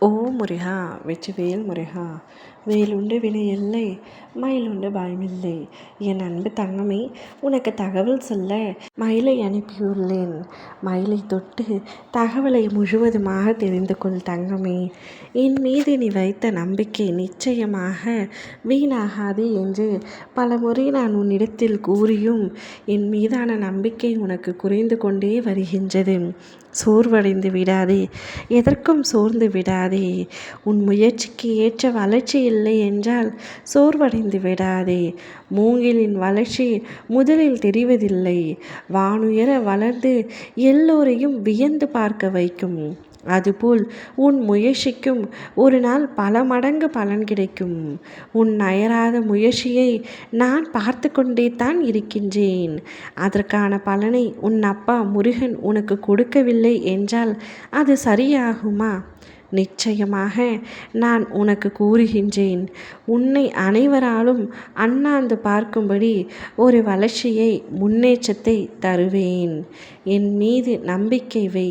ஓ முருகா, வெற்றிவேல் முருகா. வேலுண்டு வினை இல்லை, மயிலுண்டு பயமில்லை. என் அன்பு தங்கமே, உனக்கு தகவல் சொல்ல மயிலை அனுப்பியுள்ளேன். மயிலை தொட்டு தகவலை முழுவதுமாக தெரிந்து கொள் தங்கமே. என் மீது நீ வைத்த நம்பிக்கை நிச்சயமாக வீணாகாது என்று பலமுறை நான் உன்னிடத்தில் கூறியும் என் மீதான நம்பிக்கை உனக்கு குறைந்து கொண்டே வருகின்றது. சோர்வடைந்து விடாதே, எதற்கும் சோர்ந்து விடாதே. உன் முயற்சிக்கு ஏற்ற வளர்ச்சி இல்லை என்றால் சோர்வடைந்து விடாதே. மூங்கிலின் வளர்ச்சி முதலில் தெரிவதில்லை, வானுயர வளர்ந்து எல்லோரையும் வியந்து பார்க்க வைக்கும். அதுபோல் உன் முயற்சிக்கும் ஒரு நாள் பல மடங்கு பலன் கிடைக்கும். உன் அயராத முயற்சியை நான் பார்த்து கொண்டே தான் இருக்கின்றேன். அதற்கான பலனை உன் அப்பா முருகன் உனக்கு கொடுக்கவில்லை என்றால் அது சரியாகுமா? நிச்சயமாக நான் உனக்கு கூறுகின்றேன். உன்னை அனைவராலும் அண்ணாந்து பார்க்கும்படி ஒரு வளர்ச்சியை, முன்னேற்றத்தை தருவேன். என் மீது நம்பிக்கை வை.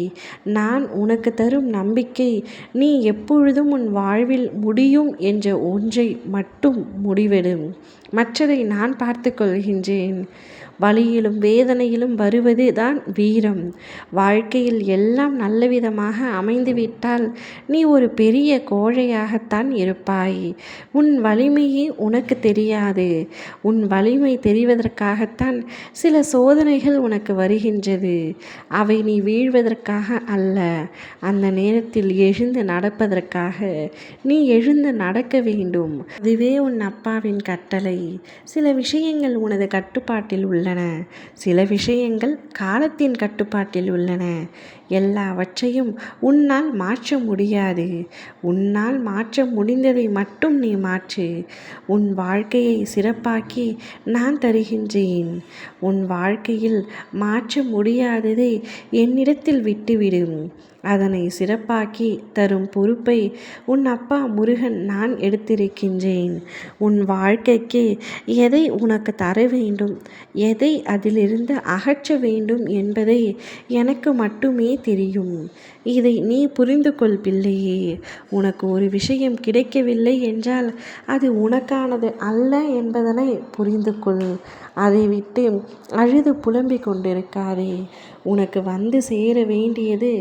நான் உனக்கு தரும் நம்பிக்கை நீ எப்பொழுதும் உன் வாழ்வில் முடியும் என்ற ஒன்றை மட்டும் முடிவெடும். மற்றதை நான் பார்த்து கொள்கின்றேன். வலியிலும் வேதனையிலும் வருவது தான் வீரம். வாழ்க்கையில் எல்லாம் நல்லவிதமாக அமைந்துவிட்டால் நீ ஒரு பெரிய கோழையாகத்தான் இருப்பாய். உன் வலிமையே உனக்கு தெரியாது. உன் வலிமை தெரிவதற்காகத்தான் சில சோதனைகள் உனக்கு வருகின்றது. அவை நீ வீழ்வதற்காக அல்ல, அந்த நேரத்தில் எழுந்து நடப்பதற்காக. நீ எழுந்து நடக்க வேண்டும். அதுவே உன் அப்பாவின் கட்டளை. சில விஷயங்கள் உனது கட்டுப்பாட்டில் உள்ளன, சில விஷயங்கள் காலத்தின் கட்டுப்பாட்டில் உள்ளன. எல்லாவற்றையும் உன்னால் மாற்ற முடியாது. உன்னால் மாற்ற முடிந்ததை மட்டும் நீ மாற்று. உன் வாழ்க்கையை சிறப்பாக்கி நான் தருகின்றேன். உன் வாழ்க்கையில் மாற்ற முடியாததை என்னிடத்தில் விட்டுவிடும். அதனை சிறப்பாக்கி தரும் பொறுப்பை உன் அப்பா முருகன் நான் எடுத்திருக்கின்றேன். உன் வாழ்க்கைக்கு எதை உனக்கு தர வேண்டும், எதை அதிலிருந்து அகற்ற வேண்டும் என்பதை எனக்கு மட்டுமே தெரியும். இதை நீ புரிந்து கொள் பிள்ளையே. உனக்கு ஒரு விஷயம் கிடைக்கவில்லை என்றால் அது உனக்கானது அல்ல என்பதனை புரிந்து கொள். அதை விட்டு அழுது புலம்பிக் கொண்டிருக்காதே. உனக்கு வந்து சேர வேண்டியது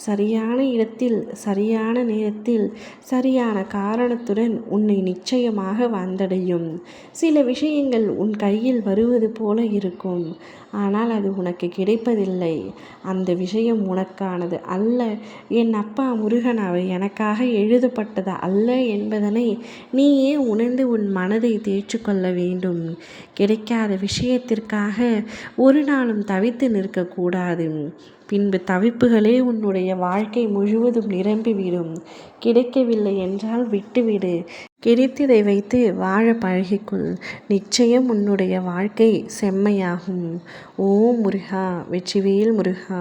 சரியான இடத்தில், சரியான நேரத்தில், சரியான காரணத்துடன் உன்னை நிச்சயமாக வந்தடையும். சில விஷயங்கள் உன் கையில் வருவது போல இருக்கும், ஆனால் அது உனக்கு கிடைப்பதில்லை. அந்த விஷயம் உனக்கானது அல்ல. என் அப்பா முருகன் அவை எனக்காக எழுதப்பட்டது அல்ல என்பதனை நீயே உணர்ந்து உன் மனதை தேற்றிக்கொள்ள வேண்டும். கிடைக்காத விஷயத்திற்காக ஒரு நாளும் தவித்து நிற்கக்கூடாது. பின்பு தவிப்புகளே உன்னுடைய வாழ்க்கை முழுவதும் நிரம்பிவிடும். கிடைக்கவில்லை என்றால் விட்டுவிடு. கிடைத்ததை வைத்து வாழ பழகிக்கொள். நிச்சயம் உன்னுடைய வாழ்க்கை செம்மையாகும். ஓ முருகா, வெற்றிவேல் முருகா.